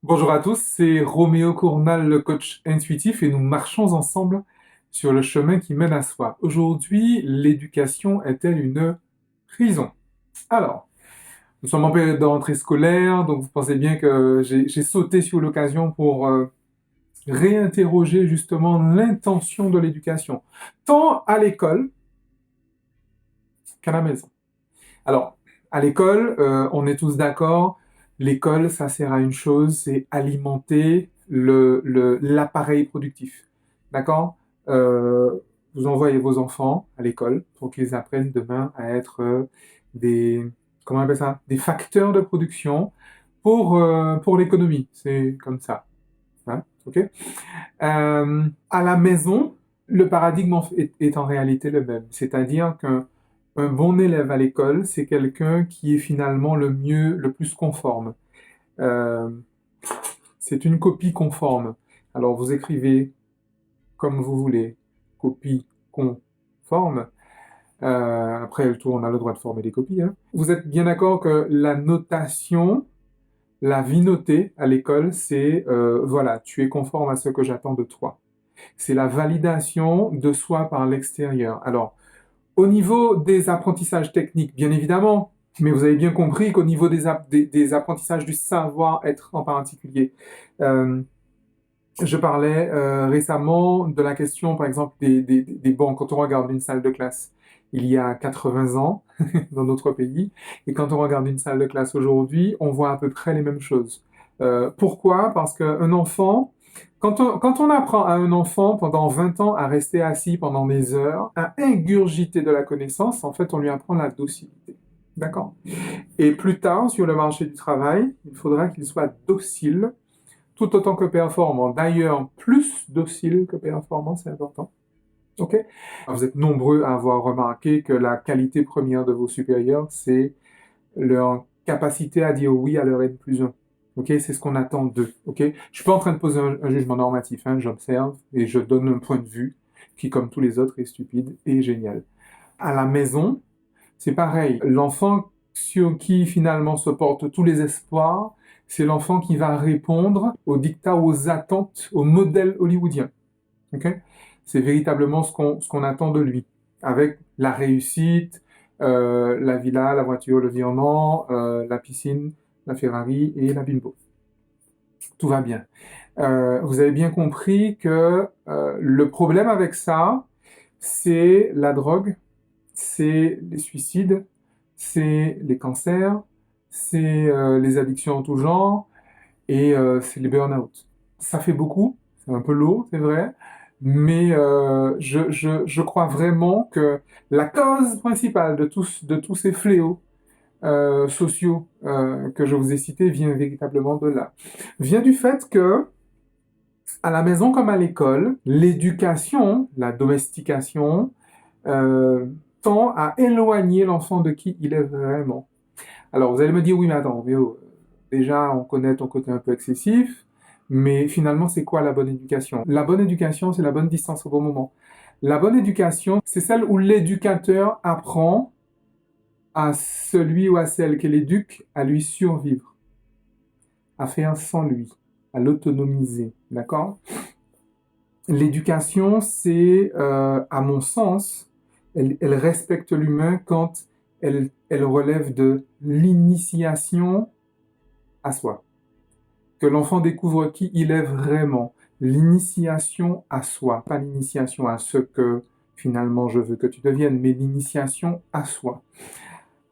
Bonjour à tous, c'est Roméo Cournal, le coach intuitif, et nous marchons ensemble sur le chemin qui mène à soi. Aujourd'hui, l'éducation est-elle une prison? Alors, nous sommes en période de rentrée scolaire, donc vous pensez bien que j'ai sauté sur l'occasion pour réinterroger justement l'intention de l'éducation, tant à l'école qu'à la maison. Alors, à l'école, on est tous d'accord, l'école, ça sert à une chose, c'est alimenter l'appareil productif. D'accord? Vous envoyez vos enfants à l'école pour qu'ils apprennent demain à être des, comment on appelle ça? Des facteurs de production pour l'économie. C'est comme ça. Hein? OK? À la maison, le paradigme est en réalité le même. C'est-à-dire qu'un bon élève à l'école, c'est quelqu'un qui est finalement le mieux, le plus conforme. Euh, c'est une copie conforme. Alors vous écrivez comme vous voulez, copie conforme. Après le tour, on a le droit de former des copies. Hein. Vous êtes bien d'accord que la notation, la vie notée à l'école, c'est voilà, tu es conforme à ce que j'attends de toi. C'est la validation de soi par l'extérieur. Alors, au niveau des apprentissages techniques, bien évidemment, mais vous avez bien compris qu'au niveau des apprentissages du savoir-être en particulier, euh, je parlais récemment de la question, par exemple, des bancs. Quand on regarde une salle de classe il y a 80 ans dans notre pays, et quand on regarde une salle de classe aujourd'hui, on voit à peu près les mêmes choses. Pourquoi? Parce qu'un enfant, quand on apprend à un enfant pendant 20 ans à rester assis pendant des heures, à ingurgiter de la connaissance, en fait, on lui apprend la docilité. D'accord? Et plus tard, sur le marché du travail, il faudra qu'il soit docile tout autant que performant. D'ailleurs, plus docile que performant, c'est important. OK? Alors, vous êtes nombreux à avoir remarqué que la qualité première de vos supérieurs, c'est leur capacité à dire oui à leur N plus 1. OK? C'est ce qu'on attend d'eux. OK? Je suis pas en train de poser un jugement normatif, hein, j'observe et je donne un point de vue qui, comme tous les autres, est stupide et génial. À la maison, c'est pareil. L'enfant sur qui finalement se portent tous les espoirs, c'est l'enfant qui va répondre aux dictats, aux attentes, au modèle hollywoodien. Okay, c'est véritablement ce qu'on attend de lui, avec la réussite, la villa, la voiture, le virement, la piscine, la Ferrari et la bimbo. Tout va bien. Vous avez bien compris que le problème avec ça, c'est la drogue, c'est les suicides, c'est les cancers, c'est les addictions en tout genre et c'est les burn-out. Ça fait beaucoup, c'est un peu lourd, c'est vrai, mais je crois vraiment que la cause principale de tous ces fléaux sociaux que je vous ai cités vient véritablement de là. Vient du fait que à la maison comme à l'école, l'éducation, la domestication, euh, tend à éloigner l'enfant de qui il est vraiment. Alors, vous allez me dire, oui, mais attends, déjà, on connaît ton côté un peu excessif, mais finalement, c'est quoi la bonne éducation? La bonne éducation, c'est la bonne distance au bon moment. La bonne éducation, c'est celle où l'éducateur apprend à celui ou à celle qui l'éduque à lui survivre, à faire sans lui, à l'autonomiser, d'accord? L'éducation, c'est, à mon sens, elle respecte l'humain quand elle relève de l'initiation à soi. Que l'enfant découvre qui il est vraiment. L'initiation à soi, pas l'initiation à ce que finalement je veux que tu deviennes, mais l'initiation à soi.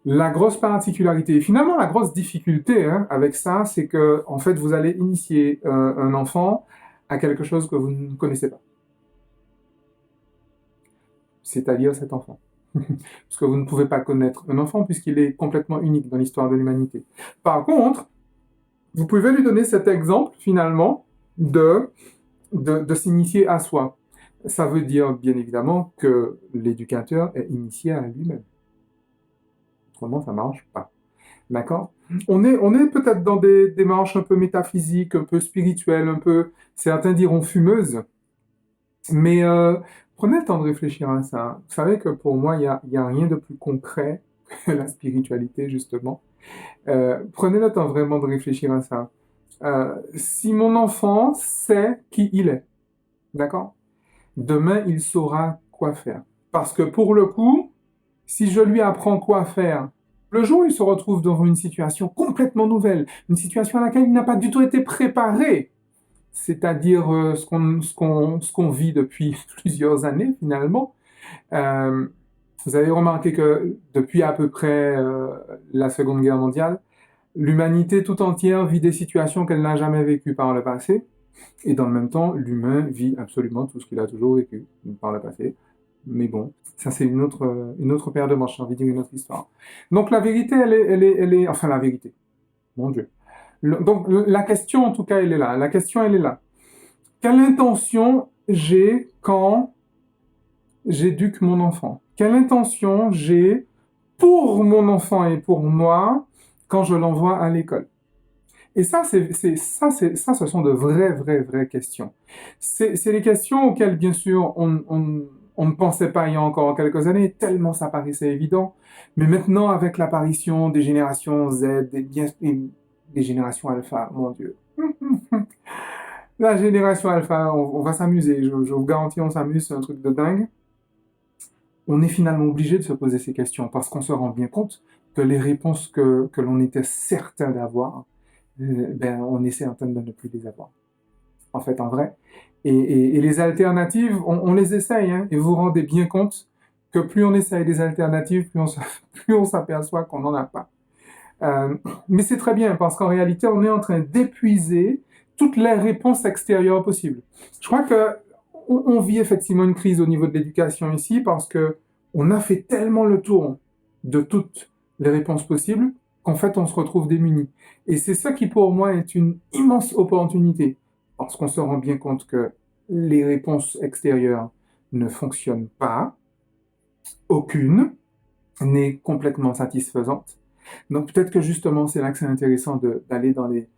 La grosse particularité, finalement la grosse difficulté hein, avec ça, c'est que en fait vous allez initier un enfant à quelque chose que vous ne connaissez pas, c'est-à-dire cet enfant. Parce que vous ne pouvez pas connaître un enfant puisqu'il est complètement unique dans l'histoire de l'humanité. Par contre, vous pouvez lui donner cet exemple finalement de s'initier à soi. Ça veut dire bien évidemment que l'éducateur est initié à lui-même. Autrement, ça ne marche pas. D'accord? On est peut-être dans des démarches un peu métaphysiques, un peu spirituelles, un peu, certains diront fumeuses, mais prenez le temps de réfléchir à ça. Vous savez que pour moi, il y a rien de plus concret que la spiritualité, justement. Prenez le temps vraiment de réfléchir à ça. Si mon enfant sait qui il est, d'accord? Demain, il saura quoi faire. Parce que pour le coup, si je lui apprends quoi faire, le jour où il se retrouve dans une situation complètement nouvelle, une situation à laquelle il n'a pas du tout été préparé, c'est-à-dire ce qu'on vit depuis plusieurs années finalement, euh, vous avez remarqué que depuis à peu près la Seconde Guerre mondiale, l'humanité tout entière vit des situations qu'elle n'a jamais vécues par le passé, et dans le même temps, l'humain vit absolument tout ce qu'il a toujours vécu par le passé. Mais bon, ça c'est une autre paire de manches, j'ai envie de dire une autre histoire. Donc la vérité, enfin la vérité, mon Dieu. Donc la question en tout cas, elle est là. La question, elle est là. Quelle intention j'ai quand j'éduque mon enfant? Quelle intention j'ai pour mon enfant et pour moi quand je l'envoie à l'école? Et ça, ce sont de vraies questions. C'est les questions auxquelles, bien sûr, on ne pensait pas il y a encore quelques années, tellement ça paraissait évident. Mais maintenant, avec l'apparition des générations Z et des générations alpha, mon Dieu. La génération alpha, on va s'amuser, je vous garantis, on s'amuse, c'est un truc de dingue. On est finalement obligé de se poser ces questions parce qu'on se rend bien compte que les réponses que l'on était certain d'avoir, ben, on est certain de ne plus les avoir. En fait, en vrai. Et les alternatives, on les essaye, hein, et vous vous rendez bien compte que plus on essaye des alternatives, plus on s'aperçoit qu'on n'en a pas. Mais c'est très bien parce qu'en réalité, on est en train d'épuiser toutes les réponses extérieures possibles. Je crois que on vit effectivement une crise au niveau de l'éducation ici parce que on a fait tellement le tour de toutes les réponses possibles qu'en fait on se retrouve démunis. Et c'est ça qui pour moi est une immense opportunité parce qu'on se rend bien compte que les réponses extérieures ne fonctionnent pas, aucune n'est complètement satisfaisante. Donc peut-être que justement c'est là que c'est intéressant d'aller dans les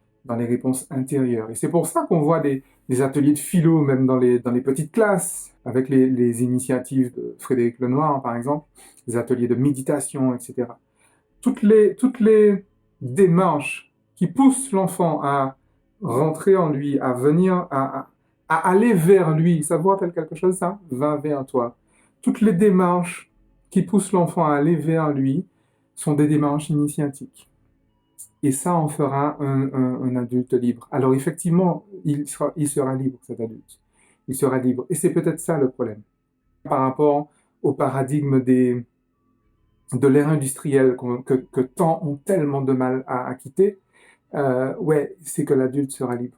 réponses intérieures. Et c'est pour ça qu'on voit des ateliers de philo même dans les petites classes, avec les initiatives de Frédéric Lenoir par exemple, des ateliers de méditation, etc. Toutes les démarches qui poussent l'enfant à rentrer en lui, à venir, à aller vers lui, ça vous rappelle quelque chose ça? Va vers toi. Toutes les démarches qui poussent l'enfant à aller vers lui sont des démarches initiatiques. Et ça en fera un adulte libre. Alors effectivement, il sera libre, cet adulte. Il sera libre. Et c'est peut-être ça le problème. Par rapport au paradigme de l'ère industrielle que tant ont tellement de mal à quitter, ouais, c'est que l'adulte sera libre.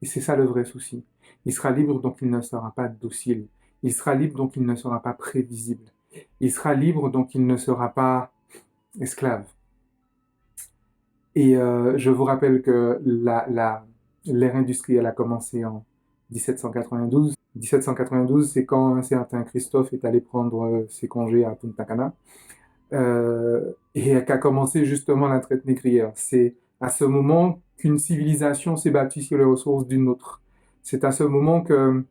Et c'est ça le vrai souci. Il sera libre, donc il ne sera pas docile. Il sera libre, donc il ne sera pas prévisible. Il sera libre, donc il ne sera pas esclave. Et je vous rappelle que l'ère industrielle a commencé en 1792. 1792, c'est quand un certain Christophe est allé prendre ses congés à Punta Cana et qu'a commencé justement la traite négrière. C'est à ce moment qu'une civilisation s'est bâtie sur les ressources d'une autre. C'est à ce moment que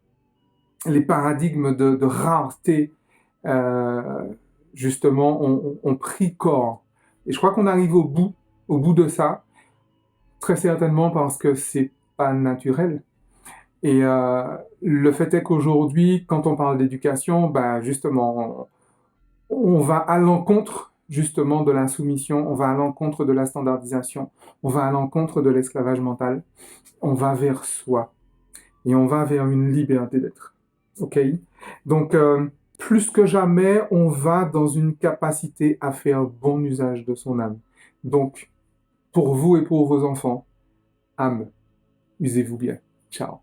les paradigmes de rareté, euh, justement, ont pris corps. Et je crois qu'on arrive au bout de ça, très certainement parce que c'est pas naturel. Et le fait est qu'aujourd'hui, quand on parle d'éducation, bah justement, on va à l'encontre justement de la soumission, on va à l'encontre de la standardisation, on va à l'encontre de l'esclavage mental, on va vers soi et on va vers une liberté d'être. Ok? Donc, plus que jamais, on va dans une capacité à faire bon usage de son âme. Donc, pour vous et pour vos enfants, âme, usez-vous bien. Ciao.